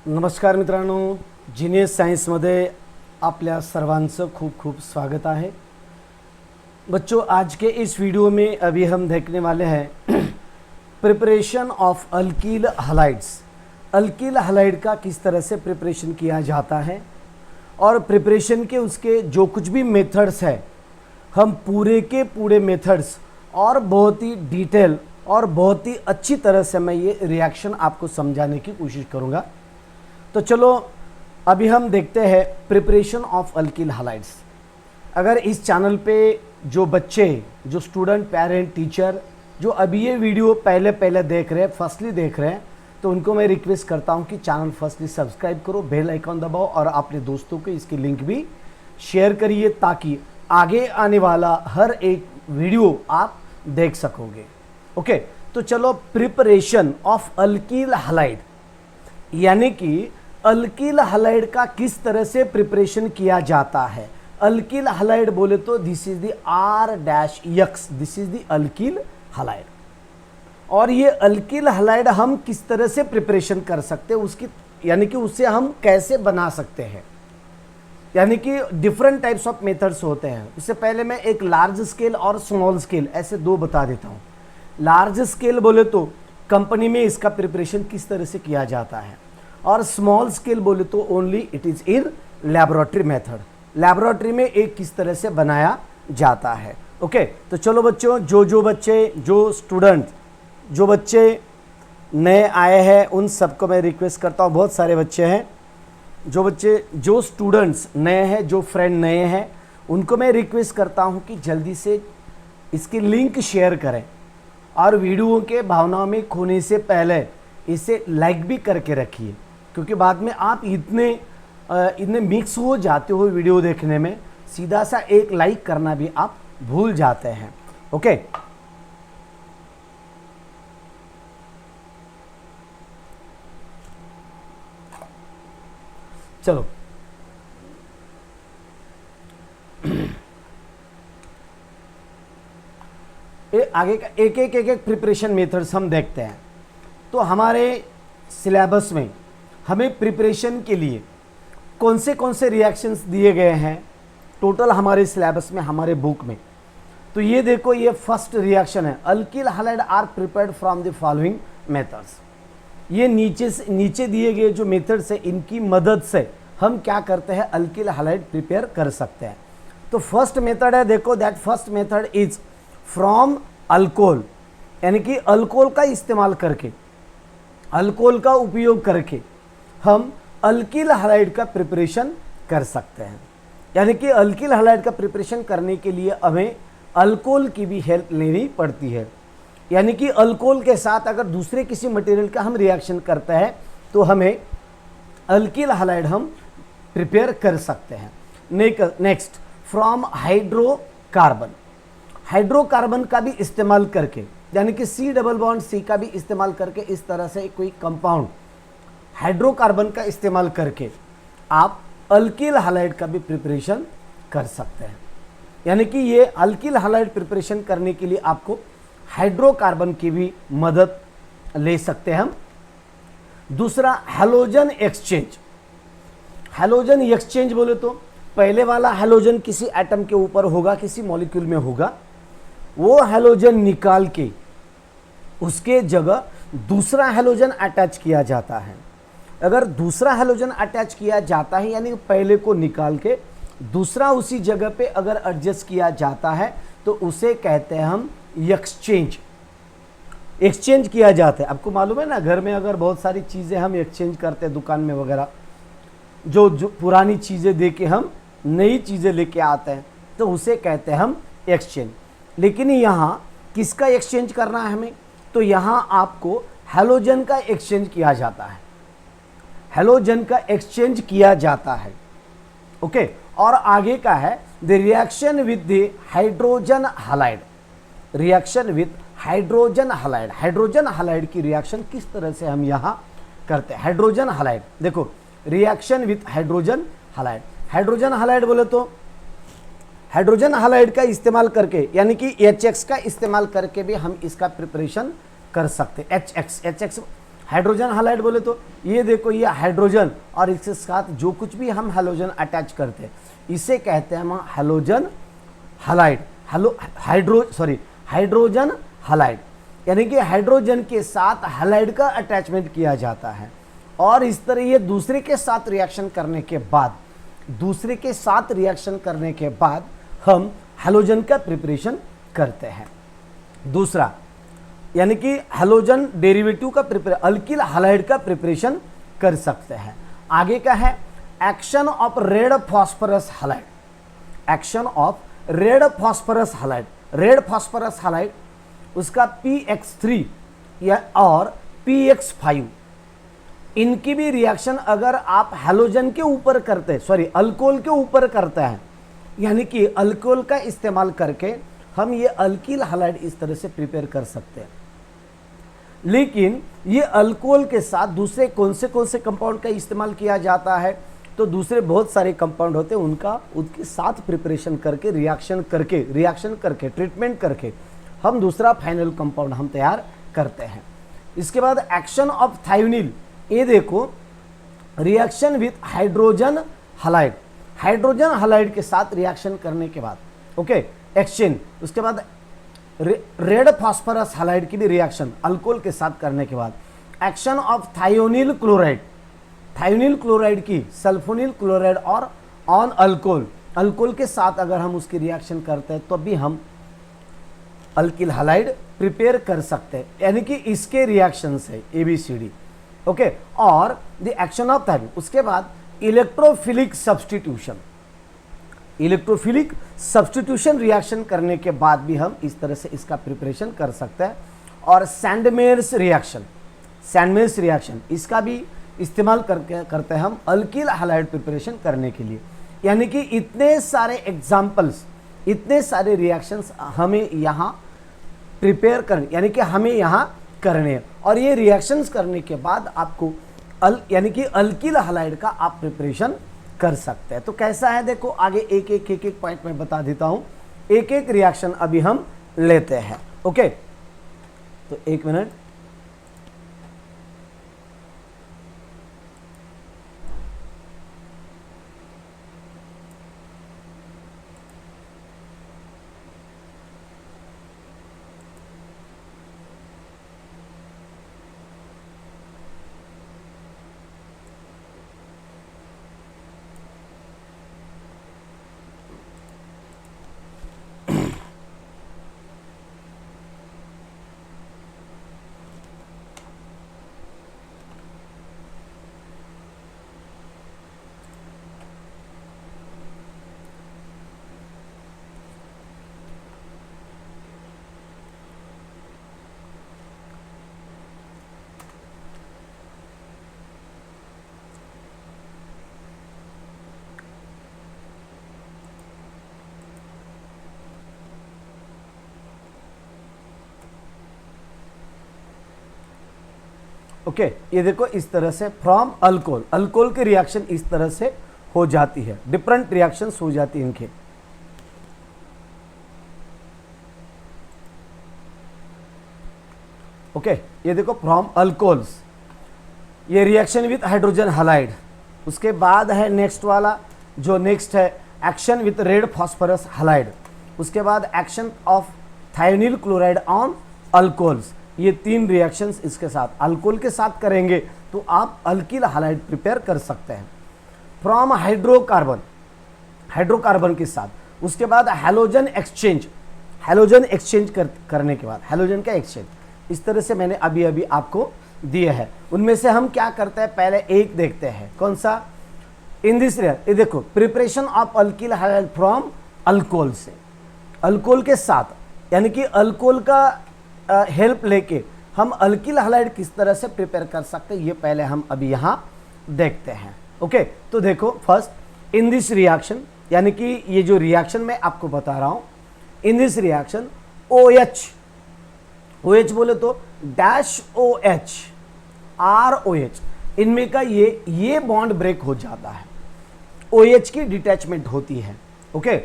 नमस्कार मित्रांनो, जीनियस साइंसमध्ये आपल्या सर्वांचं खूप खूप स्वागत है। बच्चों, आज के इस वीडियो में अभी हम देखने वाले हैं preparation of alkyl halides. Alkyl halide का किस तरह से प्रिपरेशन किया जाता है और प्रिपरेशन के उसके जो कुछ भी मेथड्स है, हम पूरे के पूरे मेथड्स और बहुत ही डिटेल और बहुत ही अच्छी तरह से मैं ये रिएक्शन आपको समझाने की कोशिश करूँगा। तो चलो अभी हम देखते हैं प्रिपरेशन ऑफ अल्कील हलाइड्स। अगर इस चैनल पे जो बच्चे, जो स्टूडेंट, पेरेंट, टीचर जो अभी ये वीडियो पहले देख रहे हैं, फर्स्टली देख रहे हैं, तो उनको मैं रिक्वेस्ट करता हूँ कि चैनल फर्स्टली सब्सक्राइब करो, बेल आइकॉन दबाओ और अपने दोस्तों को इसकी लिंक भी शेयर करिए ताकि आगे आने वाला हर एक वीडियो आप देख सकोगे। ओके, तो चलो प्रिपरेशन ऑफ अल्कील हलाइड, यानी कि अल्कील हलाइड का किस तरह से प्रिपरेशन किया जाता है। अल्कील हलाइड बोले तो this is the R-X, this is the alkyl halide. और ये अल्कील हलाइड हम किस तरह से प्रिपरेशन कर सकते हैं, उसकी यानी कि उसे हम कैसे बना सकते हैं, यानी कि डिफरेंट टाइप्स ऑफ मेथड्स होते हैं। उससे पहले मैं एक लार्ज स्केल और स्मॉल स्केल ऐसे दो बता देता हूँ। लार्ज स्केल बोले तो कंपनी में इसका प्रिपरेशन किस तरह से किया जाता है, और स्मॉल स्केल बोले तो only it is in laboratory method, laboratory में एक किस तरह से बनाया जाता है। ओके, तो चलो बच्चों, जो बच्चे, जो स्टूडेंट, जो बच्चे नए आए हैं उन सबको मैं रिक्वेस्ट करता हूँ। बहुत सारे बच्चे हैं, जो बच्चे, जो स्टूडेंट्स नए हैं, जो फ्रेंड नए हैं, उनको मैं रिक्वेस्ट करता हूँ कि जल्दी से इसकी लिंक शेयर करें और वीडियो के भावनाओं में खोने से पहले इसे लाइक भी करके रखिए, क्योंकि बाद में आप इतने मिक्स हो जाते हो वीडियो देखने में, सीधा सा एक लाइक करना भी आप भूल जाते हैं। ओके, चलो आगे का एक प्रिपरेशन मेथड्स हम देखते हैं। तो हमारे सिलेबस में हमें प्रिपरेशन के लिए कौन से रिएक्शंस दिए गए हैं टोटल हमारे सिलेबस में, हमारे बुक में। तो ये देखो, ये फर्स्ट रिएक्शन है, alkyl halide are prepared from the following methods. ये नीचे दिए गए जो मेथड्स है, इनकी मदद से हम क्या करते हैं, अल्कील हलाइड प्रिपेयर कर सकते हैं। तो फर्स्ट मेथड है, देखो, that first method is from alcohol, यानी कि अल्कोहल का इस्तेमाल करके, अल्कोहल का उपयोग करके हम अल्कील हलाइड का प्रिपरेशन कर सकते हैं। यानी कि अल्कील हलाइड का प्रिपरेशन करने के लिए हमें अल्कोहल की भी हेल्प लेनी पड़ती है। यानी कि अल्कोहल के साथ अगर दूसरे किसी मटेरियल का हम रिएक्शन करते हैं तो हमें अल्कील हलाइड हम प्रिपेयर कर सकते हैं। नेक्स्ट, फ्रॉम हाइड्रोकार्बन, हाइड्रोकार्बन का भी इस्तेमाल करके, यानी कि C++ का भी इस्तेमाल करके, इस तरह से कोई कंपाउंड हाइड्रोकार्बन का इस्तेमाल करके आप अल्कील हलाइड का भी प्रिपरेशन कर सकते हैं। यानी कि ये अल्कील हलाइड प्रिपरेशन करने के लिए आपको हाइड्रोकार्बन की भी मदद ले सकते हैं हम। दूसरा, हैलोजन एक्सचेंज। हैलोजन एक्सचेंज बोले तो पहले वाला हैलोजन किसी एटम के ऊपर होगा, किसी मॉलिक्यूल में होगा, वो हैलोजन निकाल के उसके जगह दूसरा हैलोजन अटैच किया जाता है। अगर दूसरा हैलोजन अटैच किया जाता है, यानी पहले को निकाल के दूसरा उसी जगह पे अगर एडजस्ट किया जाता है, तो उसे कहते हैं हम एक्सचेंज। एक्सचेंज किया जाता है। आपको मालूम है ना, घर में अगर बहुत सारी चीज़ें हम एक्सचेंज करते हैं दुकान में वगैरह, जो पुरानी चीज़ें दे के हम नई चीज़ें लेके आते हैं, तो उसे कहते हैं हम एक्सचेंज। लेकिन यहाँ किसका एक्सचेंज करना है हमें, तो यहाँ आपको हैलोजन का एक्सचेंज किया जाता है, हैलोजन का एक्सचेंज किया जाता है। ओके, और आगे का है the reaction with the hydrogen halide, reaction with hydrogen halide. Hydrogen halide की रिएक्शन किस तरह से हम यहाँ करते हैं। हाइड्रोजन हलाइड, देखो, reaction with hydrogen halide. Hydrogen halide बोले तो हाइड्रोजन हलाइड का इस्तेमाल करके, यानी कि HX का इस्तेमाल करके भी हम इसका प्रिपरेशन कर सकते हैं। HX हाइड्रोजन हालाइड बोले तो ये देखो, ये हाइड्रोजन और इसके साथ जो कुछ भी हम हैलोजन अटैच करते हैं इसे कहते हैं हम हैलोजन हालाइड, हाइड्रोजन हालाइड, यानी कि हाइड्रोजन के साथ हालाइड का अटैचमेंट किया जाता है और इस तरह ये दूसरे के साथ रिएक्शन करने के बाद हम हैलोजन का प्रिपरेशन करते हैं। दूसरा यानी कि हैलोजन डेरिवेटिव का अल्किल हालाइड का प्रिपरेशन कर सकते हैं। आगे का है action of red phosphorus halide, action of red phosphorus halide, red phosphorus halide उसका PX3 या और PX5 इनकी भी रिएक्शन अगर आप हैलोजन के ऊपर करते हैं, सॉरी अल्कोहल के ऊपर करते हैं, यानी कि अल्कोहल का इस्तेमाल करके हम ये अल्किल हालाइड इस तरह से प्रिपेयर कर सकते हैं। लेकिन ये अल्कोहल के साथ दूसरे कौन से कंपाउंड का इस्तेमाल किया जाता है, तो दूसरे बहुत सारे कंपाउंड होते हैं उनके साथ प्रिपरेशन करके रिएक्शन करके ट्रीटमेंट करके हम दूसरा फाइनल कंपाउंड हम तैयार करते हैं। इसके बाद एक्शन ऑफ थायोनिल, ये देखो reaction with hydrogen halide, hydrogen halide के साथ रिएक्शन करने के बाद ओके एक्सचेंज, उसके बाद रेड फॉस्फोरस हालाइड की भी रिएक्शन अल्कोहल के साथ करने के बाद action of thionyl chloride, thionyl chloride की सल्फोनिल क्लोराइड और ऑन अल्कोहल के साथ अगर हम उसकी रिएक्शन करते हैं तो भी हम अल्किल हालाइड प्रिपेयर कर सकते हैं, यानी कि इसके रिएक्शन से ABCD ओके। और द एक्शन ऑफ थायोनिल, उसके बाद इलेक्ट्रोफिलिक सब्स्टिट्यूशन रिएक्शन करने के बाद भी हम इस तरह से इसका प्रिपरेशन कर सकते हैं। और सैंडमेयर्स रिएक्शन इसका भी इस्तेमाल करते हैं हम अल्किल हालाइड प्रिपरेशन करने के लिए, यानी कि इतने सारे एग्जाम्पल्स, इतने सारे रिएक्शंस हमें यहाँ प्रिपेयर करने, यानी कि हमें यहाँ करने हैं और ये रिएक्शंस करने के बाद आपको यानी कि अल्किल हालाइड का आप प्रिपरेशन कर सकते हैं। तो कैसा है देखो, आगे एक एक पॉइंट में बता देता हूँ, एक एक रिएक्शन अभी हम लेते हैं ओके। तो एक मिनट, ओके ये देखो इस तरह से फ्रॉम अल्कोहल की रिएक्शन इस तरह से हो जाती है, डिफरेंट रिएक्शंस हो जाती है इनके। ओके ये देखो फ्रॉम अल्कोहल्स, ये रिएक्शन विथ हाइड्रोजन हालाइड। उसके बाद है नेक्स्ट वाला, जो नेक्स्ट है action with red phosphorus halide. उसके बाद action of thionyl chloride on alcohols. ये तीन रिएक्शंस इसके साथ अल्कोहल के साथ करेंगे तो आप अल्किल हालाइड प्रिपेयर कर सकते हैं फ्रॉम हाइड्रोकार्बन के साथ। उसके बाद हैलोजन एक्सचेंज करने के बाद हैलोजन का एक्सचेंज, इस तरह से मैंने अभी अभी आपको दिए हैं। उनमें से हम क्या करते हैं, पहले एक देखते हैं, कौन सा, इन दिस ये देखो preparation of alkyl halide from alcohol से, अल्कोहल के साथ, यानी कि अल्कोहल का हेल्प लेके हम अल्किल हालाइड किस तरह से प्रिपेयर कर सकते हैं, ये पहले हम अभी यहाँ देखते हैं ओके। तो देखो फर्स्ट इन दिस रिएक्शन, यानी कि ये जो रिएक्शन मैं आपको बता रहा हूँ, इन दिस रिएक्शन OH बोले तो डैश OH ROH, इनमें का ये बॉन्ड ब्रेक हो जाता है, OH की डिटैचमेंट होती है okay.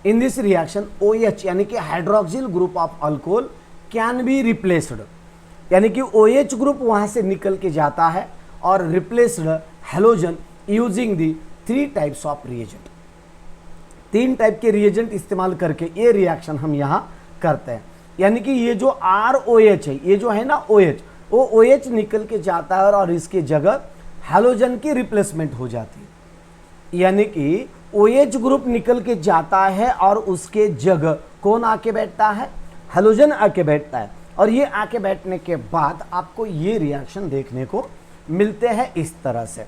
In this reaction OH यानी कि hydroxyl group of alcohol can be replaced, यानी कि OH ग्रुप वहां से निकल के जाता है और replaced halogen using the 3 types of reagent. 3 type के रिएजेंट इस्तेमाल करके ये रिएक्शन हम यहाँ करते हैं। यानी कि ये जो ROH है, ये जो है ना OH, वो OH निकल के जाता है और इसके जगह हेलोजन की रिप्लेसमेंट हो जाती है। यानी कि OH ग्रुप निकल के जाता है और उसके जगह कौन आके बैठता है? हेलोजन आके बैठता है। और ये आके बैठने के बाद आपको ये रिएक्शन देखने को मिलते हैं इस तरह से।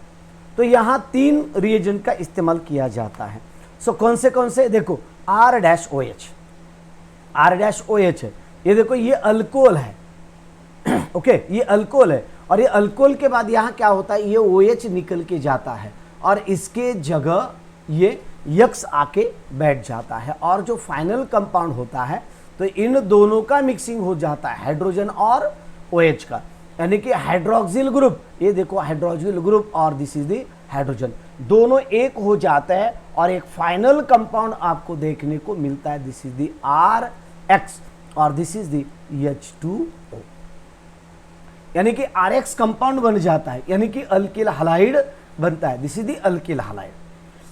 तो यहाँ 3 रिएजेंट का इस्तेमाल किया जाता है। सो कौन से देखो, R-OH, R-OH है, ये देखो ये अल्कोहल है। ओके, ये अल्कोहल है और ये अल्कोहल के बाद यहाँ क्या होता है, ये OH निकल के जाता है और इसके जगह ये यक्स आके बैठ जाता है और जो फाइनल कंपाउंड होता है तो इन दोनों का मिक्सिंग हो जाता है, हाइड्रोजन और OH का, यानी कि हाइड्रोक्सिल ग्रुप, ये देखो हाइड्रोक्सिल ग्रुप और दिस इज द हाइड्रोजन, दोनों एक हो जाते हैं और एक फाइनल कंपाउंड आपको देखने को मिलता है, दिस इज द RX और दिस इज द H2O, यानी कि RX कंपाउंड बन जाता है, यानी कि अल्किल हलाइड बनता है, this is the alkyl halide.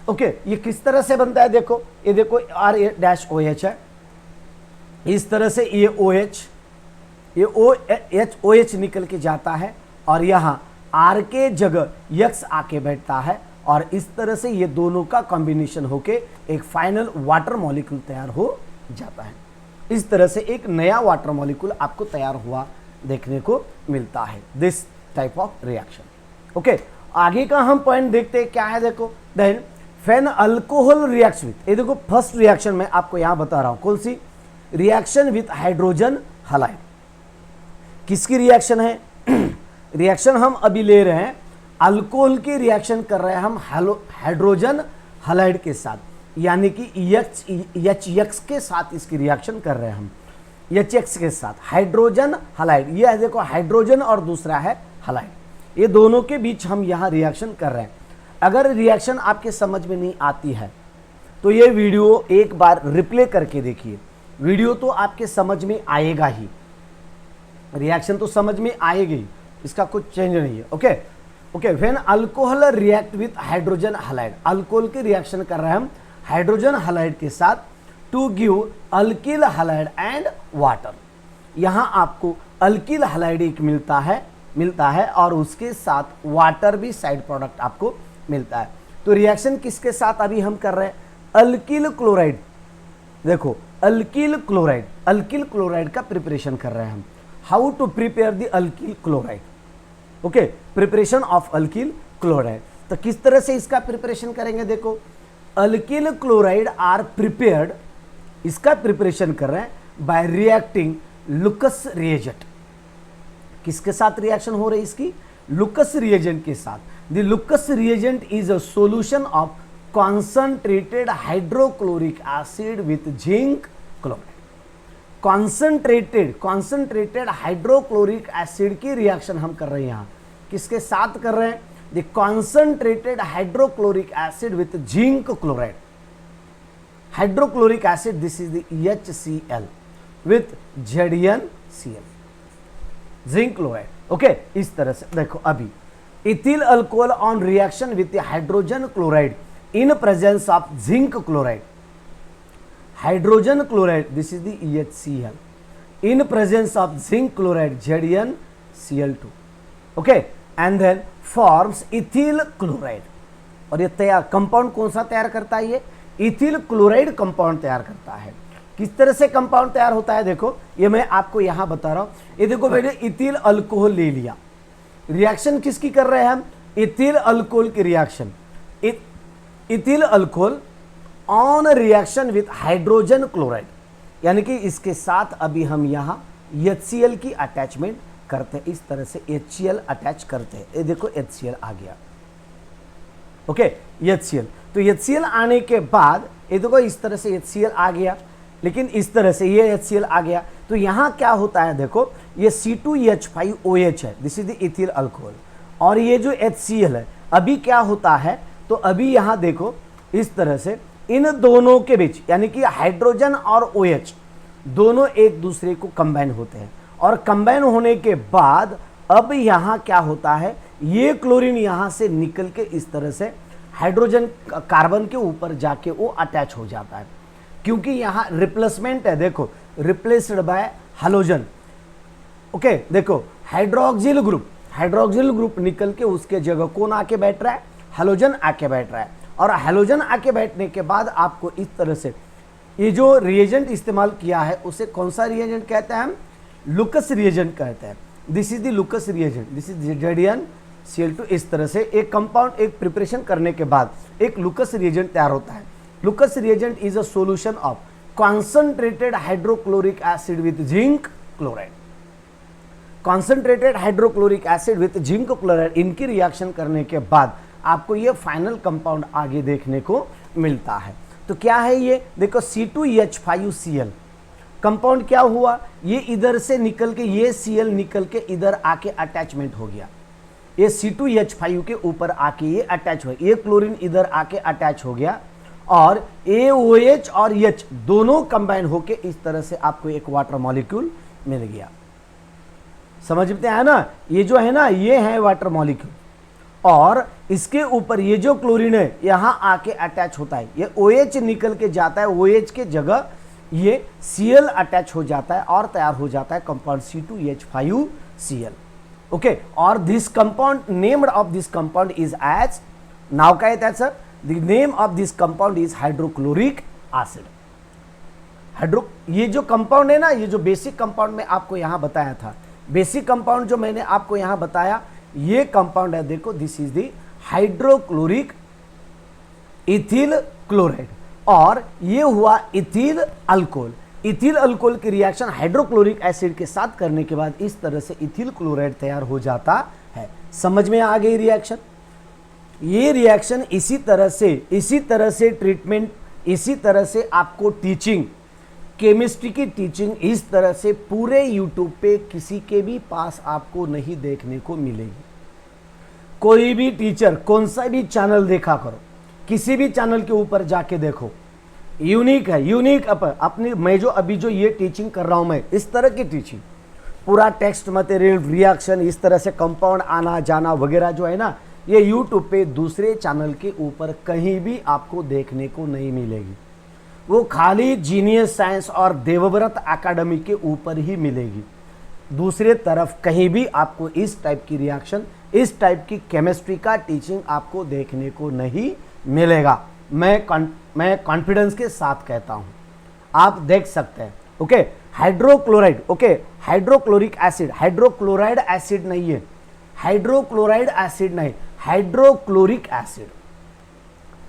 Okay, ये किस तरह से बनता है देखो, ये देखो R-OH है, इस तरह से ये OH, ये OH निकल के जाता है और यहाँ R के जगह X आके बैठता है और इस तरह से ये दोनों का कॉम्बिनेशन होके एक फाइनल वाटर मॉलिक्यूल तैयार हो जाता है। इस तरह से एक नया वाटर मॉलिक्यूल आपको तैयार हुआ देखने को मिलता है, this type of reaction. Okay, आगे का हम पॉइंट देखते हैं क्या है, देखो then when alcohol reacts with, ये देखो फर्स्ट रिएक्शन में आपको यहां बता रहा हूं, कौन सी रिएक्शन विथ हाइड्रोजन हलाइड। किसकी रिएक्शन है? रिएक्शन हम अभी ले रहे हैं, अल्कोहल की रिएक्शन कर रहे हैं हम हाइड्रोजन हलाइड के साथ, यानी कि HX के साथ इसकी रिएक्शन कर रहे हैं हम, HX के साथ हाइड्रोजन हलाइड, ये है देखो हाइड्रोजन और दूसरा है हलाइड, ये दोनों के बीच हम यहाँ रिएक्शन कर रहे हैं। अगर रिएक्शन आपके समझ में नहीं आती है तो ये वीडियो एक बार रिप्ले करके देखिए, वीडियो तो आपके समझ में आएगा ही, रिएक्शन तो समझ में आएगी, इसका कुछ चेंज नहीं है। Okay okay, when alcohol react with hydrogen halide, alcohol की रिएक्शन कर रहे हैं हम हाइड्रोजन हलाइड के साथ to give alkyl halide and water, यहाँ आपको अल्किल हलाइड एक मिलता है और उसके साथ वाटर भी साइड प्रोडक्ट आपको मिलता है। तो रिएक्शन किसके साथ अभी हम कर रहे हैं? अल्किल क्लोराइड, देखो अल्किल क्लोराइड का प्रिपरेशन कर रहे हैं हम। How to prepare the alkyl chloride? Okay, preparation of alkyl chloride, तो किस तरह से इसका प्रिपरेशन करेंगे, देखो अल्किल क्लोराइड आर प्रिपेयर्ड, इसका प्रिपरेशन कर रहे हैं बाय रिएक्टिंग लुकस रिएजेंट। किसके साथ रिएक्शन हो रही है इसकी? लुकस रिएजेंट के साथ। The Lucas reagent is a solution of concentrated hydrochloric acid with zinc chloride. Concentrated hydrochloric acid की रिएक्शन हम कर रहे हैं यहाँ, किसके साथ कर रहे हैं? The concentrated hydrochloric acid with zinc chloride, hydrochloric acid, this is the HCl with ZnCl, zinc chloride. Okay, इस तरह से देखो अभी ethyl alcohol on reaction with hydrogen chloride in presence of zinc chloride, hydrogen chloride, this is the HCl in presence of zinc chloride ZnCl2, okay, and then forms ethyl chloride. और ये तैयार compound कौन सा तैयार करता है? ये ethyl chloride compound तैयार करता है। किस तरह से कंपाउंड तैयार होता है देखो, ये मैं आपको यहां बता रहा हूं। ये देखो बेटे, इथिल अल्कोहल ले लिया, रिएक्शन किसकी कर रहे हैं हम? इथिल अल्कोहल की reaction, ethyl alcohol on reaction with hydrogen chloride, यानी कि इसके साथ अभी हम यहां HCl की अटैचमेंट करते हैं, इस तरह से HCl अटैच करते हैं। ये देखो HCl आ गया, ओके, HCl। तो HCl आने के बाद ये देखो इस तरह से HCl आ गया, लेकिन इस तरह से ये HCl आ गया, तो यहां क्या होता है देखो, ये C2H5OH है, this is the ethyl alcohol, और ये जो HCl है अभी क्या होता है, तो अभी यहां देखो इस तरह से इन दोनों के बीच, यानी कि हाइड्रोजन और OH दोनों एक दूसरे को कंबाइन होते हैं और कंबाइन होने के बाद अब यहाँ क्या होता है, ये क्लोरीन यहाँ से निकल के इस तरह से हाइड्रोजन कार्बन के ऊपर जाके वो अटैच हो जाता है, क्योंकि यहाँ रिप्लेसमेंट है। देखो रिप्लेस्ड बाय हैलोजन। ओके देखो हाइड्रोक्सिल ग्रुप निकल के उसके जगह कौन आके बैठ रहा है, हैलोजन आके बैठ रहा है। और हैलोजन आके बैठने के बाद आपको इस तरह से ये जो रिएजेंट इस्तेमाल किया है उसे कौन सा रिएजेंट कहते हैं हम, लुकस रिएजेंट कहते हैं। This is the Lucas reagent, this is ZnCl2। इस तरह से एक कंपाउंड एक प्रिपरेशन करने के बाद एक लुकस रिएजेंट तैयार होता है। Lucas reagent is a solution of concentrated hydrochloric acid with zinc chloride. Concentrated hydrochloric acid with zinc chloride, इनकी रिएक्शन करने के बाद आपको ये फाइनल कंपाउंड आगे देखने को मिलता है। तो क्या है ये, देखो C2H5Cl कंपाउंड क्या हुआ, ये इधर से निकल के ये Cl निकल के इधर आके अटैचमेंट हो गया, ये C2H5 के ऊपर आके ये अटैच हो गया, ये क्लोरीन इधर आके अटैच हो गया और AOH और H दोनों कंबाइन होके इस तरह से आपको एक वाटर मॉलिक्यूल मिल गया। समझते हैं ना, ये जो है ना ये है वाटर मॉलिक्यूल और इसके ऊपर ये जो क्लोरीन है यहां आके अटैच होता है, ये OH निकल के जाता है, OH के जगह ये Cl अटैच हो जाता है और तैयार हो जाता है कंपाउंड C2H5Cl। ओके, और this compound named of this compound is as, now क्या है sir, the name of this compound is hydrochloric acid. ये जो कंपाउंड है ना, ये जो बेसिक कंपाउंड में आपको यहां बताया था, बेसिक कंपाउंड जो मैंने आपको यहां बताया ये कंपाउंड है, देखो this is the hydrochloric ethyl chloride और ये हुआ इथिल अल्कोहल। इथिल अल्कोहल की रिएक्शन हाइड्रोक्लोरिक एसिड के साथ करने के बाद इस तरह से इथिल क्लोराइड तैयार हो जाता है। समझ में आ गई रिएक्शन, ये रिएक्शन इसी तरह से ट्रीटमेंट, इसी तरह से आपको टीचिंग, केमिस्ट्री की टीचिंग इस तरह से पूरे यूट्यूब पे किसी के भी पास आपको नहीं देखने को मिलेगी। कोई भी टीचर कौन सा भी चैनल देखा करो, किसी भी चैनल के ऊपर जाके देखो, यूनिक है, यूनिक अपनी मैं जो अभी जो ये टीचिंग कर रहा हूं मैं, इस तरह की टीचिंग पूरा टेक्स्ट मटेरियल रिएक्शन इस तरह से कंपाउंड आना जाना वगैरह जो है ना, ये यूट्यूब पे दूसरे चैनल के ऊपर कहीं भी आपको देखने को नहीं मिलेगी। वो खाली जीनियस साइंस और देवव्रत एकेडमी के ऊपर ही मिलेगी। दूसरे तरफ कहीं भी आपको इस टाइप की रिएक्शन, इस टाइप की केमिस्ट्री का टीचिंग आपको देखने को नहीं मिलेगा। मैं कॉन्फिडेंस के साथ कहता हूं, आप देख सकते हैं। Okay, hydrochloride, okay hydrochloric acid, hydrochloride acid नहीं है, हाइड्रोक्लोराइड एसिड नहीं, hydrochloric acid,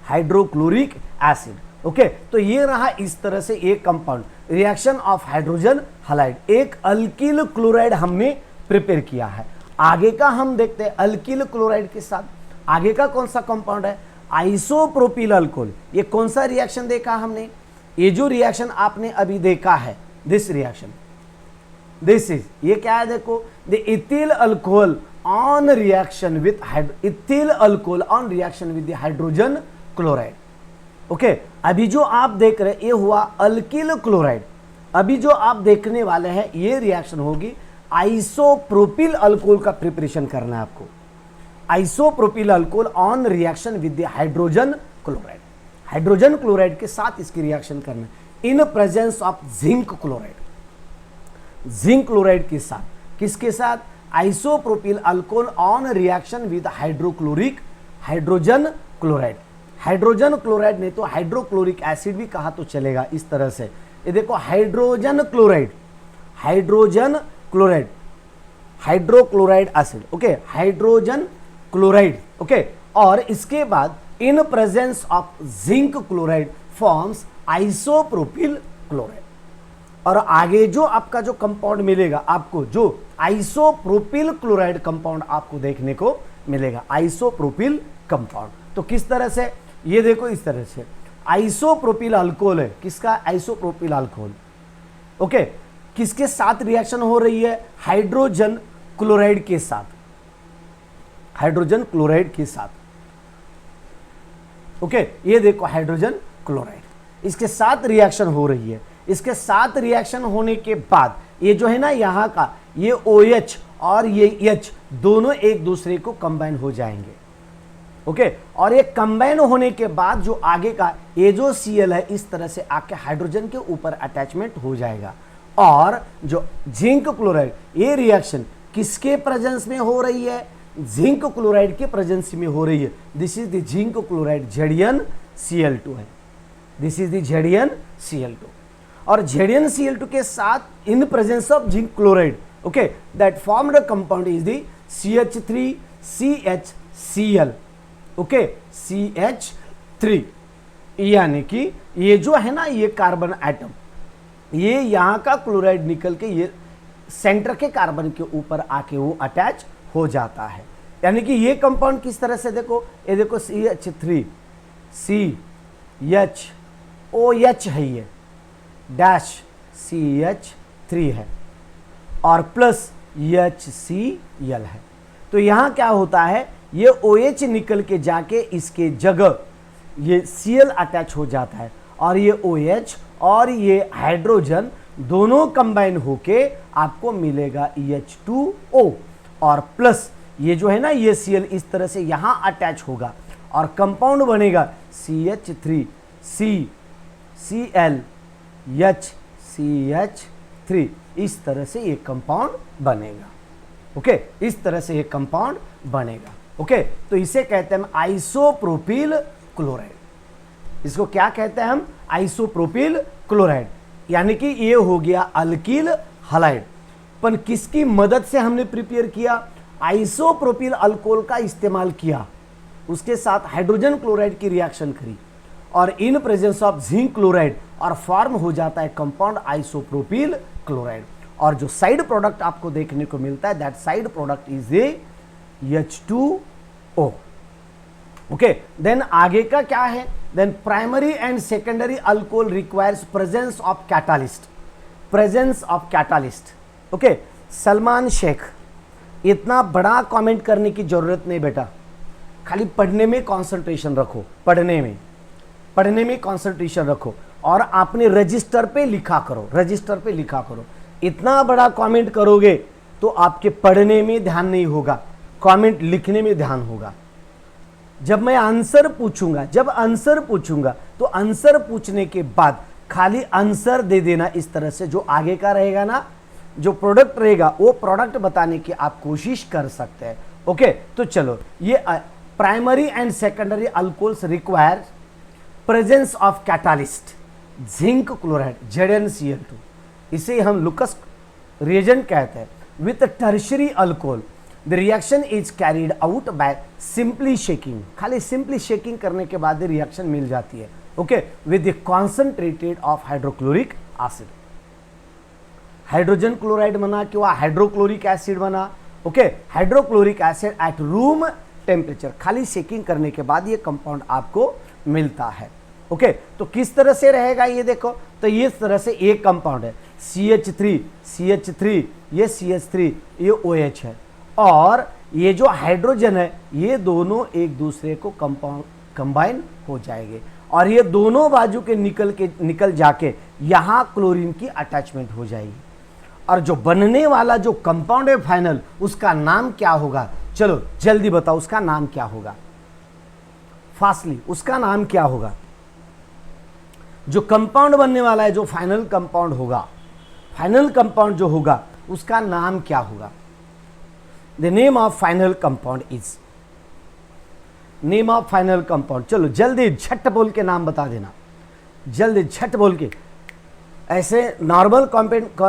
hydrochloric acid. Okay, तो ये रहा इस तरह से एक compound, reaction of hydrogen halide, एक अल्किल क्लोराइड हमने प्रिपेयर किया है। आगे का हम देखते हैं अल्किल क्लोराइड के साथ आगे का कौन सा कंपाउंड है, आइसोप्रोपिल अल्कोहल। ये कौन सा रिएक्शन देखा हमने, ये जो रिएक्शन आपने अभी देखा है, दिस रिएक्शन, दिस इज, ये क्या है देखो, the ethyl alcohol on reaction with ethyl alcohol on reaction with the hydrogen chloride. Okay, अभी जो आप देख रहे हैं ये हुआ अल्किल क्लोराइड, अभी जो आप देखने वाले हैं ये रिएक्शन होगी आइसोप्रोपिल अल्कोहल का प्रिपरेशन करना है आपको। Isopropyl alcohol on reaction with the hydrogen chloride, hydrogen chloride के साथ इसकी रिएक्शन करना है इन presence of zinc chloride. Zinc chloride के साथ, किसके साथ, isopropyl alcohol on reaction with hydrochloric hydrogen chloride. Hydrogen chloride नहीं तो हाइड्रोक्लोरिक एसिड भी कहा तो चलेगा इस तरह से। ये देखो hydrogen chloride, hydrogen chloride, hydrochloride acid, okay hydrogen chloride, okay, और इसके बाद इन presence of zinc chloride forms isopropyl chloride. और आगे जो आपका जो कंपाउंड मिलेगा आपको, जो आइसोप्रोपिल क्लोराइड कंपाउंड आपको देखने को मिलेगा, आइसोप्रोपिल कंपाउंड। तो किस तरह से, ये देखो इस तरह से आइसोप्रोपिल अल्कोहल है, किसका, आइसोप्रोपिल अल्कोहल। ओके, किसके साथ रिएक्शन हो रही है, हाइड्रोजन क्लोराइड के साथ, हाइड्रोजन क्लोराइड के साथ। ओके, ये देखो हाइड्रोजन क्लोराइड, इसके साथ रिएक्शन हो रही है। इसके साथ रिएक्शन होने के बाद ये जो है ना यहाँ का, ये OH और ये H दोनों एक दूसरे को कंबाइन हो जाएंगे। ओके, और ये कंबाइन होने के बाद जो आगे का ये जो Cl है इस तरह से आके हाइड्रोजन के ऊपर अटैचमेंट हो जाएगा। और जो जिंक क्लोराइड, ये रिएक्शन किसके प्रेजेंस में हो रही है? जिंक क्लोराइड के प्रेजेंस में हो रही है। This is the zinc chloride ZnCl2 है। This is the ZnCl2। और ZnCl2 के साथ इन presence of zinc chloride, okay, that formed a compound is the CH3CHCl, okay, CH3। यानी कि ये जो है ना, ये कार्बन एटम, ये यहाँ का क्लोराइड निकल के ये सेंटर के कार्बन के ऊपर आके वो अटैच हो जाता है। यानी कि ये कंपाउंड किस तरह से, देखो ये देखो CH3 CHOH है, ये डैश CH3 है और प्लस HCl है। तो यहाँ क्या होता है, ये OH निकल के जाके इसके जगह ये Cl अटैच हो जाता है और ये OH और ये हाइड्रोजन दोनों कंबाइन होके आपको मिलेगा H2O और प्लस ये जो है ना, ये Cl इस तरह से यहां अटैच होगा और कंपाउंड बनेगा CH3 CCl HCH3। इस तरह से ये कंपाउंड बनेगा। ओके, इस तरह से ये कंपाउंड बनेगा। ओके, तो इसे कहते हैं हम आइसोप्रोपिल क्लोराइड। इसको क्या कहते हैं हम? Isopropyl chloride. यानी कि ये हो गया अल्किल हलाइड। पर किसकी मदद से हमने प्रिपेयर किया? आइसोप्रोपिल अल्कोहल का इस्तेमाल किया, उसके साथ हाइड्रोजन क्लोराइड की रिएक्शन करी और इन प्रेजेंस ऑफ जिंक क्लोराइड और फॉर्म हो जाता है कंपाउंड आइसोप्रोपिल क्लोराइड। और जो साइड प्रोडक्ट आपको देखने को मिलता है, that side product is a H2O। Okay, then आगे का क्या है? Then primary and secondary alcohol requires presence of catalyst. Presence of catalyst. Okay, Salman Shaikh, इतना बड़ा कमेंट करने की जरूरत नहीं बेटा, खाली पढ़ने में कंसंट्रेशन रखो, पढ़ने में कंसंट्रेशन रखो और आपने रजिस्टर पे लिखा करो, रजिस्टर पे लिखा करो। इतना बड़ा कमेंट करोगे तो आपके पढ़ने में ध्यान नहीं होगा, कमेंट लिखने में ध्यान होगा। जब मैं आंसर पूछूंगा, जब आंसर पूछूंगा तो आंसर पूछने के बाद खाली आंसर दे देना इस तरह से। जो आगे का रहेगा ना, जो प्रोडक्ट रहेगा वो प्रोडक्ट बताने की आप कोशिश कर सकते हैं। ओके, तो चलो, ये primary and secondary alcohols require presence of catalyst zinc chloride ZnCl2, इसे हम लुकस रिएजेंट कहते हैं। With tertiary alcohol the reaction is carried out by simply shaking. खाली सिंपली शेकिंग करने के बाद रिएक्शन मिल जाती है। Okay, with the concentrated of hydrochloric acid. Hydrogen chloride बना किंवा हाइड्रोक्लोरिक एसिड बना। Okay, hydrochloric acid at room temperature, खाली शेकिंग करने के बाद ये कंपाउंड आपको मिलता है। ओके, तो किस तरह से रहेगा ये देखो, तो ये तरह से एक कंपाउंड है CH3 ये CH3 ये OH है और ये जो हाइड्रोजन है ये दोनों एक दूसरे को कंबाइन हो जाएंगे और ये दोनों बाजू के निकल जाके यहाँ क्लोरीन की अटैचमेंट हो जाएगी। और जो बनने वाला जो कंपाउंड है फाइनल, उसका नाम क्या होगा? चलो जल्दी बताओ, उसका नाम क्या होगा? फास्टली, उसका नाम क्या होगा? जो कंपाउंड बनने वाला है, जो फाइनल कंपाउंड होगा, फाइनल कंपाउंड जो होगा उसका नाम क्या होगा? The name of final compound is, name of final compound. चलो जल्दी झट बोल के नाम बता देना, जल्दी झट बोल के। ऐसे नॉर्मल कमेंट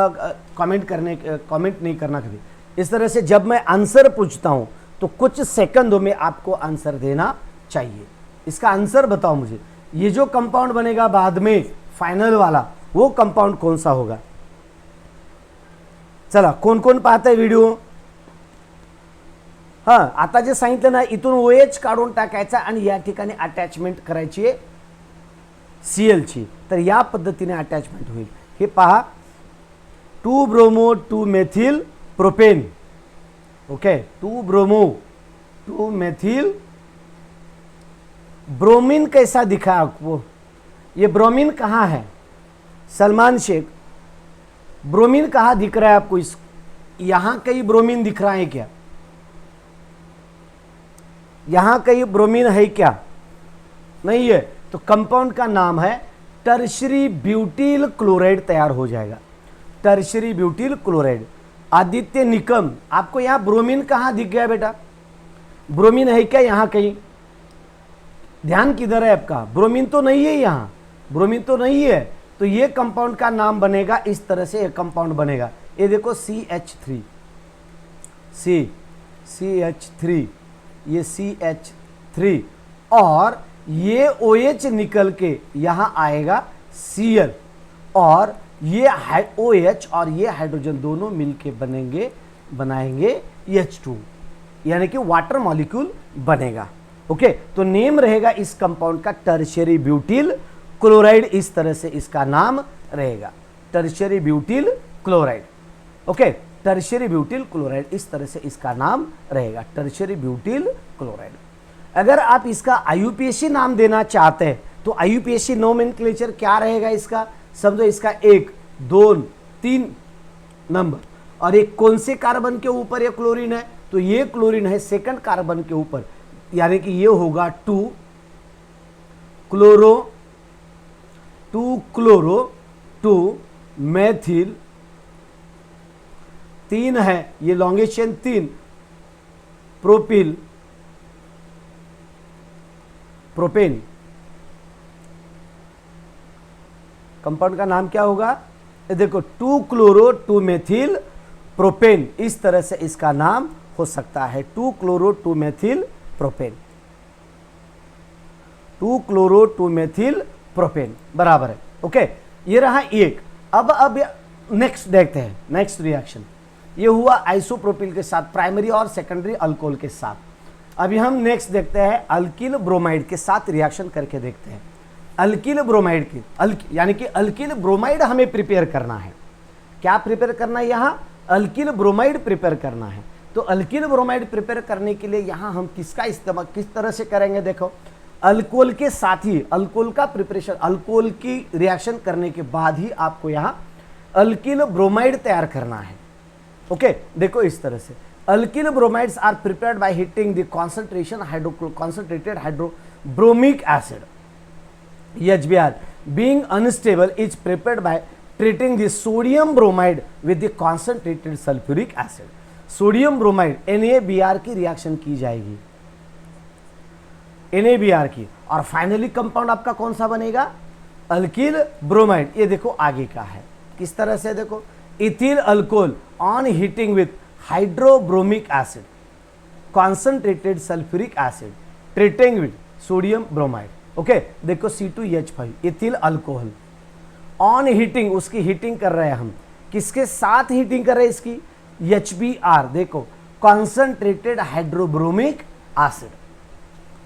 नहीं करना कभी। इस तरह से जब मैं आंसर पूछता हूं तो कुछ सेकंडों में आपको आंसर देना चाहिए। इसका आंसर बताओ मुझे। ये जो कंपाउंड बनेगा बाद में फाइनल वाला, वो कंपाउंड कौन सा होगा? चला, कोण कोण पाहताय व्हिडिओ? हां, आता जे सांगितलं ना, इथून OH काढून टाकायचा आणि या ठिकाणी अटॅचमेंट करायची आहे Cl ची, तर या पद्धतीने अटॅचमेंट होईल। हे पहा, 2 bromo 2 methyl propane. Okay, 2 bromo 2 methyl. Bromine कैसा दिखा आपको? ये ब्रोमीन कहाँ है? सलमान शेख, ब्रोमीन कहाँ दिख रहा है आपको? इस यहां कहीं ब्रोमीन दिख रहा है क्या? यहां कहीं ब्रोमीन है क्या? नहीं है। तो कंपाउंड का नाम है टर्शरी ब्यूटिल क्लोराइड तैयार हो जाएगा। Tertiary butyl chloride. Aditya Nikam, आपको यहां ब्रोमीन कहां दिख गया बेटा? ब्रोमीन है क्या यहां कहीं? ध्यान किधर है आपका? ब्रोमीन तो नहीं है यहां, ब्रोमीन तो नहीं है। तो ये कंपाउंड का नाम बनेगा इस तरह से, एक कंपाउंड बनेगा। ये देखो CH3, CH3, ये CH3 और ये OH निकल के यहां आएगा Cl और ये OH और ये हाइड्रोजन दोनों मिलके बनाएंगे H2, यानी कि वाटर मॉलिक्यूल बनेगा। ओके, तो नेम रहेगा इस कंपाउंड का टर्शियरी ब्यूटिल क्लोराइड। इस तरह से इसका नाम रहेगा, tertiary butyl chloride. Okay, tertiary butyl chloride, इस तरह से इसका नाम रहेगा, टर्शियरी ब्यूटिल क्लोराइड। अगर आप इसका IUPAC नाम देना चाहते हैं तो IUPAC नोमेनक्लेचर क्या रहेगा इसका? समझो इसका 1, 2, 3 नंबर, और एक कौन से कार्बन के ऊपर ये क्लोरीन है? तो ये क्लोरीन है सेकंड कार्बन के ऊपर, यानी कि ये होगा 2 क्लोरो 2 मेथिल, 3 है ये लॉन्गेशन 3 प्रोपेन। कंपाउंड का नाम क्या होगा? ये देखो 2 क्लोरो 2 मेथिल प्रोपेन, इस तरह से इसका नाम हो सकता है, 2 chloro 2 methyl propane, 2 chloro 2 methyl propane बराबर है। ओके, ये रहा एक। अब नेक्स्ट देखते हैं, नेक्स्ट रिएक्शन ये हुआ आइसोप्रोपिल के साथ, प्राइमरी और सेकेंडरी अल्कोहल के साथ। अभी हम नेक्स्ट देखते हैं अल्किल ब्रोमाइड के साथ रिएक्शन करके देखते हैं। अल्किल ब्रोमाइड की यानी कि अल्किल ब्रोमाइड हमें प्रिपेयर करना है। क्या प्रिपेयर करना है? यहाँ अल्किल ब्रोमाइड प्रिपेयर करना है। तो अल्किल ब्रोमाइड प्रिपेयर करने के लिए यहाँ हम किसका इस्तेमाल किस तरह से करेंगे? देखो, अल्कोहल के साथ ही अल्कोहल का प्रिपरेशन, अल्कोहल की रिएक्शन करने के बाद ही आपको यहाँ अल्किल ब्रोमाइड तैयार करना है। ओके, देखो इस तरह से alkyl bromides are prepared by heating the concentrated hydrobromic acid HBr being unstable is prepared by treating the sodium bromide with the concentrated sulfuric acid। Sodium bromide NaBr की reaction की जाएगी, NaBr की, और finally compound आपका कौन सा बनेगा? Alkyl bromide. ये देखो आगे का है, किस तरह से? देखो, ethyl alcohol on heating with hydrobromic acid concentrated sulphuric acid treating with sodium bromide. Okay, देखो C2H5 ethyl alcohol on heating, उसकी हीटिंग कर रहे हैं हम, किसके साथ हीटिंग कर रहे हैं इसकी? HBr, देखो कॉन्सेंट्रेटेड हाइड्रोब्रोमिक एसिड।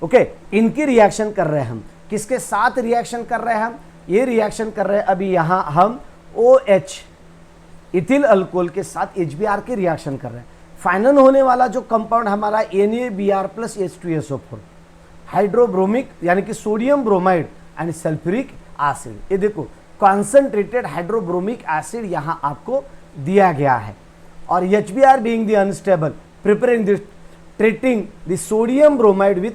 ओके, इनकी रिएक्शन कर रहे हैं हम, किसके साथ रिएक्शन कर रहे हैं हम? ये रिएक्शन कर रहे हैं अभी यहां हम OH इथिल अल्कोहल के साथ HBr की रिएक्शन कर रहे हैं। फाइनल होने वाला जो कंपाउंड हमारा NaBr प्लस H2SO4 हाइड्रोब्रोमिक, यानी कि sodium bromide and sulphuric acid. ये देखो कॉन्सेंट्रेटेड हाइड्रोब्रोमिक एसिड यहां आपको दिया गया है, और HBr being the unstable preparing the treating the sodium bromide with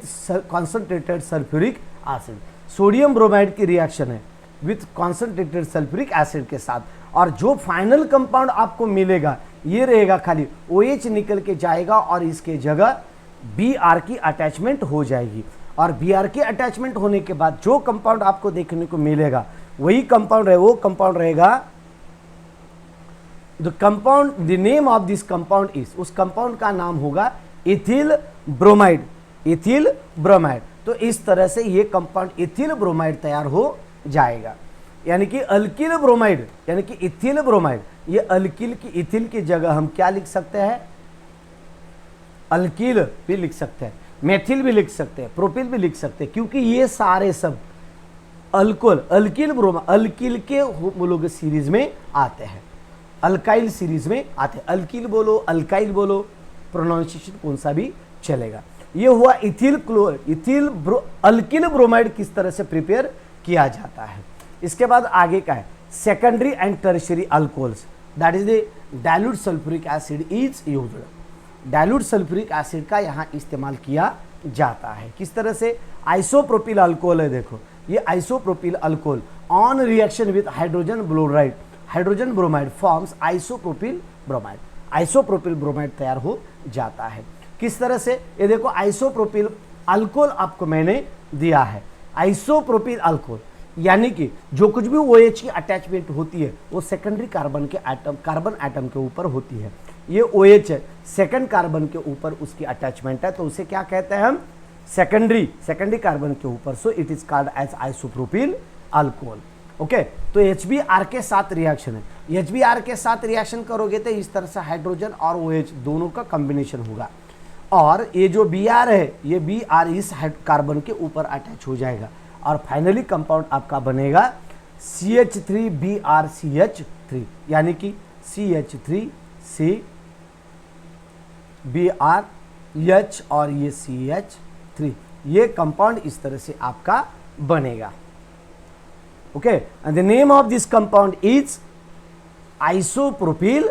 concentrated sulphuric acid. Sodium bromide की रिएक्शन है विथ कॉन्सेंट्रेटेड सल्फ्यूरिक एसिड के साथ, और जो फाइनल कंपाउंड आपको मिलेगा ये रहेगा खाली OH निकल के जाएगा और इसके जगह Br की अटैचमेंट हो जाएगी, और Br की अटैचमेंट होने के बाद जो कंपाउंड आपको देखने को मिलेगा वही कंपाउंड है, वो कंपाउंड रहेगा the name of this compound is, उस कंपाउंड का नाम होगा इथिल ब्रोमाइड, इथिल ब्रोमाइड। तो इस तरह से ये कंपाउंड इथिल ब्रोमाइड तैयार हो जाएगा, यानी कि अल्किल ब्रोमाइड, यानी कि इथिल ब्रोमाइड। ये अल्किल की इथिल की जगह हम क्या लिख सकते हैं? अल्किल भी लिख सकते हैं, मेथिल भी लिख सकते हैं, प्रोपिल भी लिख सकते हैं, क्योंकि ये सारे सब अल्कोहल अल्किल ब्रोमा अल्किल के होमोलॉग सीरीज में आते हैं, अल्काइल सीरीज में आते हैं। अल्किल बोलो, अल्काइल बोलो, प्रोनाउंसिएशन कौन सा भी चलेगा। ये हुआ अल्किल ब्रोमाइड किस तरह से प्रिपेयर किया जाता है। इसके बाद आगे का है secondary and tertiary alcohols. That is the dilute sulphuric acid is used. Dilute sulphuric acid का यहाँ इस्तेमाल किया जाता है। किस तरह से? आइसोप्रोपिल अल्कोहल है, देखो ये isopropyl alcohol on reaction with hydrogen bromide, hydrogen bromide forms isopropyl bromide. Isopropyl bromide तैयार हो जाता है। किस तरह से? ये देखो आइसोप्रोपिल अल्कोहल आपको मैंने दिया है। आइसोप्रोपिल अल्कोहल यानी कि जो कुछ भी OH की अटैचमेंट होती है वो सेकेंडरी कार्बन के एटम, कार्बन एटम के ऊपर होती है। ये OH है, सेकंड कार्बन के ऊपर उसकी अटैचमेंट है, तो उसे क्या कहते हैं हम? सेकेंडरी कार्बन के ऊपर। So it is called as isopropyl alcohol. Okay, तो HBr के साथ रिएक्शन है। HBr के साथ रिएक्शन करोगे तो इस तरह से हाइड्रोजन और OH दोनों का कॉम्बिनेशन होगा, और ये जो Br है ये Br इस कार्बन के ऊपर अटैच हो जाएगा, और फाइनली कंपाउंड आपका बनेगा CH3BrCH3, यानी कि CH3C BrH और ये CH3, ये कंपाउंड इस तरह से आपका बनेगा। Okay, and the name of this compound is isopropyl,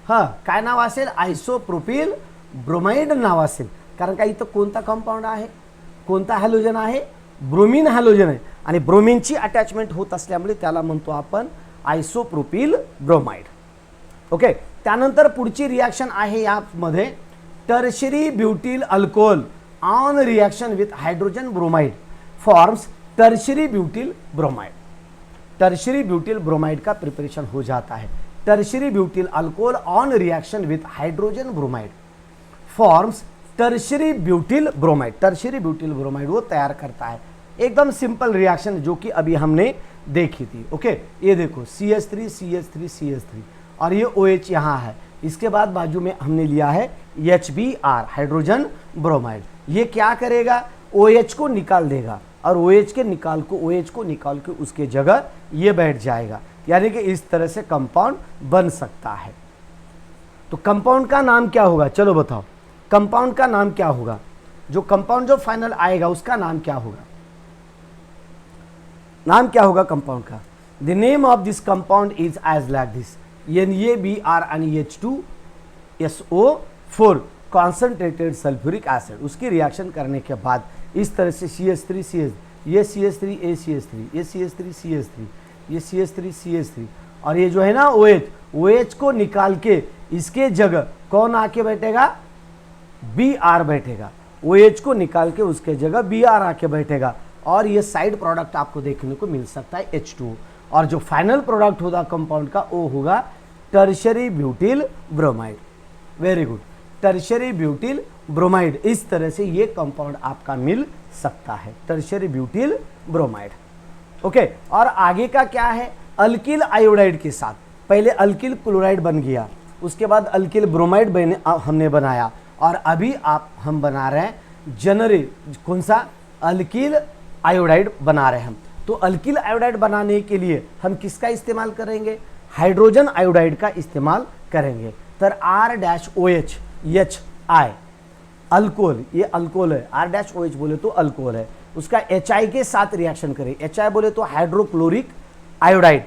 हाँ काय नाव असेल? आइसोप्रोपिल ब्रोमाइड नाव असेल, कारण का इथं कोणता कंपाउंड आहे, कोणता हॅलोजन आहे? ब्रोमीन हॅलोजन आहे, आणि ब्रोमीनची अटॅचमेंट होत असल्यामुळे त्याला म्हणतो आपण आइसोप्रोपिल ब्रोमाइड। ओके, त्यानंतर पुढची रिएक्शन आहे यामध्ये tertiary butyl alcohol on reaction with hydrogen bromide forms tertiary butyl bromide. Tertiary butyl bromide का प्रिपरेशन हो जाता है। Tertiary butyl alcohol on reaction with hydrogen bromide forms tertiary butyl bromide. Tertiary butyl bromide वो तैयार करता है। एकदम simple reaction जो कि अभी हमने देखी थी। ओके, ये देखो CH3 CH3 CH3 और ये OH यहाँ है। इसके बाद बाजू में हमने लिया है HBr हाइड्रोजन ब्रोमाइड। ये क्या करेगा? OH को निकाल देगा, और OH को निकाल के उसके जगह ये बैठ जाएगा, यानी कि इस तरह से कंपाउंड बन सकता है। तो कंपाउंड का नाम क्या होगा? चलो बताओ, कंपाउंड का नाम क्या होगा? जो कंपाउंड जो फाइनल आएगा उसका नाम क्या होगा? नाम क्या होगा कंपाउंड का? The name of this compound is as like this, NaBr and H2SO4 concentrated sulphuric acid. उसकी रिएक्शन करने के बाद इस तरह से CH3 CH, ये CH3 A CH3, ये CH3 CH3, ये CH3 CH3, और ये जो है ना OH को निकाल के इसके जगह कौन आके बैठेगा? Br बैठेगा। OH को निकाल के उसके जगह Br आके बैठेगा, और ये साइड प्रोडक्ट आपको देखने को मिल सकता है H2, और जो फाइनल प्रोडक्ट होगा कंपाउंड का वो होगा tertiary butyl bromide. Very good, tertiary butyl bromide. इस तरह से ये कंपाउंड आपका मिल सकता है, टर्शरी ब्यूटिल ब्रोमाइड। ओके, और आगे का क्या है? अल्किल आयोडाइड के साथ पहले अल्किल क्लोराइड बन गया, उसके बाद अल्किल ब्रोमाइड हमने बनाया, और अभी हम बना रहे हैं कौन सा? अल्किल आयोडाइड बना रहे हैं हम। तो अल्किल आयोडाइड बनाने के लिए हम किसका इस्तेमाल करेंगे? हाइड्रोजन आयोडाइड का इस्तेमाल करेंगे। तर R-OH HI अल्कोहल, ये अल्कोहल है। R-OH बोले तो अल्कोहल है, उसका HI के साथ रिएक्शन करें। HI बोले तो hydrochloric iodide,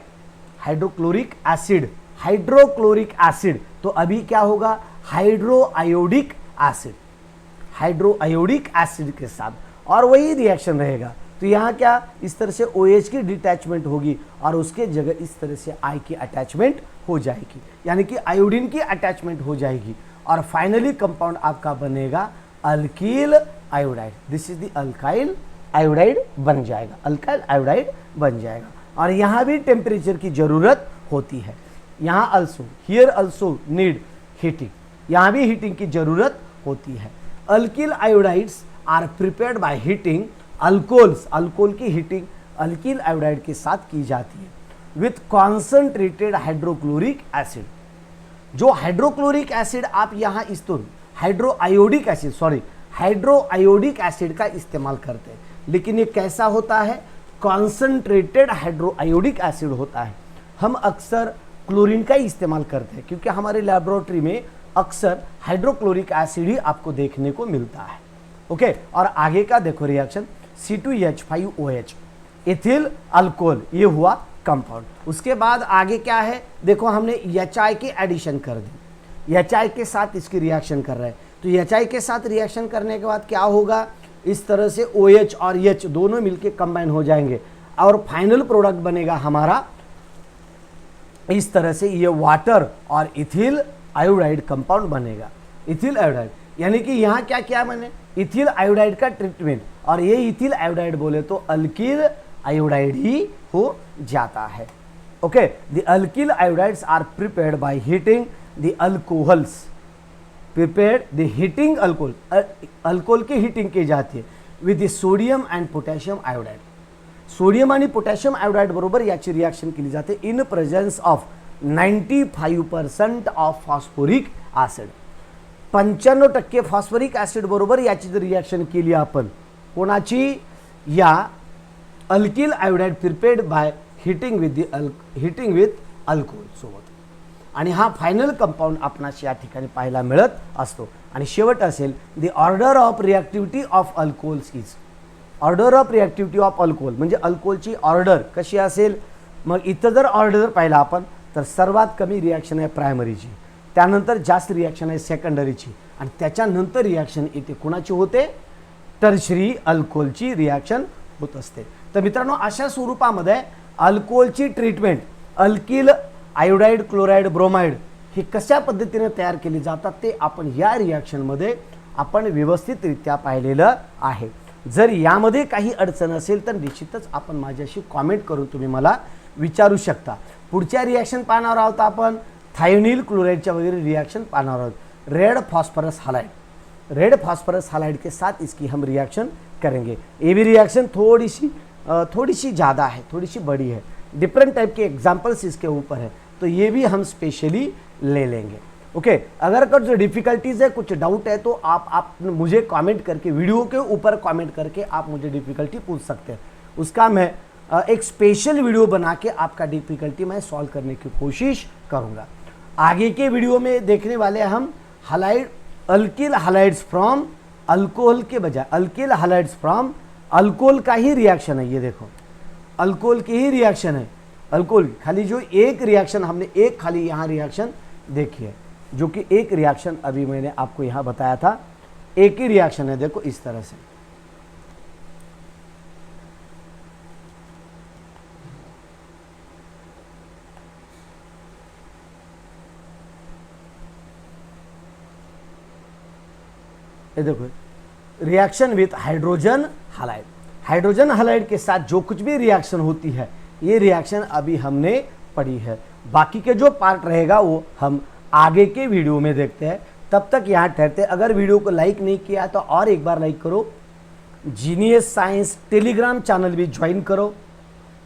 hydrochloric acid, hydrochloric acid. तो अभी क्या होगा? हाइड्रोआयोडिक एसिड, हाइड्रोआयोडिक एसिड के साथ, और वही रिएक्शन रहेगा। तो यहाँ क्या? इस तरह से OH की डिटैचमेंट होगी, और उसके जगह इस तरह से I की अटैचमेंट हो जाएगी, यानी कि आयोडीन की अटैचमेंट हो जाएगी, और फाइनली कंपाउंड आपका बनेगा alkyl iodide. This is the alkyl iodide बन जाएगा, अल्काइल आयोडाइड बन जाएगा। और यहाँ भी टेम्परेचर की जरूरत होती है। यहाँ also, here also need heating, यहाँ भी हीटिंग की जरूरत होती है। Alkyl iodides are prepared by heating alcohols. Alcohol की हीटिंग अल्किल आयोडाइड के साथ की जाती है विथ कॉन्सेंट्रेटेड हाइड्रोक्लोरिक एसिड। जो हाइड्रोक्लोरिक एसिड आप यहाँ इस तो हाइड्रोआयोडिक एसिड का इस्तेमाल करते हैं, लेकिन ये कैसा होता है? कॉन्सेंट्रेटेड हाइड्रोआयोडिक एसिड होता है। हम अक्सर क्लोरीन का इस्तेमाल करते हैं, क्योंकि हमारे लैबोरेटरी में अक्सर हाइड्रोक्लोरिक एसिड ही आपको देखने को मिलता है। ओके, और आगे का देखो रिएक्शन C2H5OH एथिल अल्कोहल, ये हुआ कंपाउंड। उसके बाद आगे क्या है, देखो हमने HI की एडिशन कर दी, HI के साथ इसकी रिएक्शन कर रहे हैं, तो HI के साथ रिएक्शन करने के बाद क्या होगा, इस तरह से OH और H दोनों मिलके कंबाइन हो जाएंगे और फाइनल प्रोडक्ट बनेगा हमारा इस तरह से, ये वाटर और इथिल आयोडाइड कंपाउंड बनेगा, इथिल आयोडाइड। यानी कि यहाँ क्या क्या मैंने इथिल आयोडाइड का ट्रीटमेंट, और ये इथिल आयोडाइड बोले तो अल्किल आयोडाइड ही हो जाता है। Okay, the alkyl iodides are prepared by heating the alcohols, prepared the heating alcohol, alcohol की हीटिंग की जाती है with the sodium and potassium iodide, sodium आणि पोटॅशियम आयोडाइड बरोबर याची रिएक्शन केली जाते in presence of 95% of phosphoric acid, 95% phosphoric acid बरोबर याची जर रिएक्शन केली आपण कोणाची, या alkyl iodide prepared by heating with alcohol सोबत, आणि हा फायनल कंपाऊंड आपणास या ठिकाणी पाहायला मिळत असतो। आणि शेवट असेल the order of reactivity of alcohols is, order of reactivity of alcohol म्हणजे अल्कोहोलची ऑर्डर कशी असेल, मग इथं जर ऑर्डर पाहिला आपण तर सर्वात कमी रिएक्शन आहे प्रायमरीची, त्यानंतर जास्त रिएक्शन आहे सेकंडरीची, आणि त्याच्यानंतर रिएक्शन येते कोणाची होते, टर्शरी अल्कोहोलची रिएक्शन होत असते। तर मित्रांनो अशा स्वरूपामध्ये अल्कोहोलची treatment, alkyl iodide chloride bromide ही कशा पद्धतीने तयार केली जातात ते आपण या रिएक्शनमध्ये आपण व्यवस्थितरित्या पाहिलेलं आहे। जर यामध्ये काही अडचण असेल तर निश्चितच आपण माझ्याशी कमेंट करून तुम्ही मला विचारू शकता। पुढच्या रिएक्शन पाहणार आहोत आपण थायोनिल क्लोराइडच्या वगैरह रिएक्शन पाहणार आहोत, red phosphorus halide, red phosphorus halide के साथ इसकी हम रिएक्शन करेंगे। ये भी रिएक्शन थोड़ी सी ज़्यादा है, थोड़ी सी बड़ी है, डिफरेंट टाइप के एग्जाम्पल्स इसके ऊपर है, तो ये भी हम स्पेशली ले लेंगे। ओके, अगर कुछ डिफ़िकल्टीज़ है, कुछ डाउट है तो आप मुझे कमेंट करके, वीडियो के ऊपर कमेंट करके आप मुझे डिफ़िकल्टी पूछ सकते हैं, उसका मैं एक स्पेशल वीडियो बना के आपका डिफ़िकल्टी मैं सॉल्व करने की कोशिश करूँगा। आगे के वीडियो में देखने वाले हम हालाइड, अल्किल हालाइड्स फ्रॉम अल्कोहल के बजाय अल्किल हालाइड्स फ्रॉम अल्कोहल का ही रिएक्शन है, ये देखो अल्कोहल की ही रिएक्शन है, अल्कोहल खाली जो एक रिएक्शन हमने एक खाली यहाँ रिएक्शन देखी है, जो कि एक रिएक्शन अभी मैंने आपको यहाँ बताया था, एक ही रिएक्शन है, देखो इस तरह से। ये देखो reaction with hydrogen halide, hydrogen halide के साथ जो कुछ भी रिएक्शन होती है ये रिएक्शन अभी हमने पढ़ी है, बाकी के जो पार्ट रहेगा वो हम आगे के वीडियो में देखते हैं। तब तक यहाँ ठहरते, अगर वीडियो को लाइक नहीं किया तो और एक बार लाइक करो, जीनियस साइंस टेलीग्राम चैनल भी ज्वाइन करो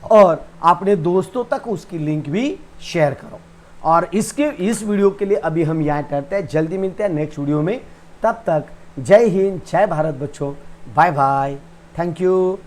और अपने दोस्तों तक उसकी लिंक भी शेयर करो। और इस वीडियो के लिए अभी हम यहाँ ठहरते हैं, जल्दी मिलते हैं नेक्स्ट वीडियो में, तब तक जय हिंद, जय भारत बच्चों, बाय बाय, थैंक यू।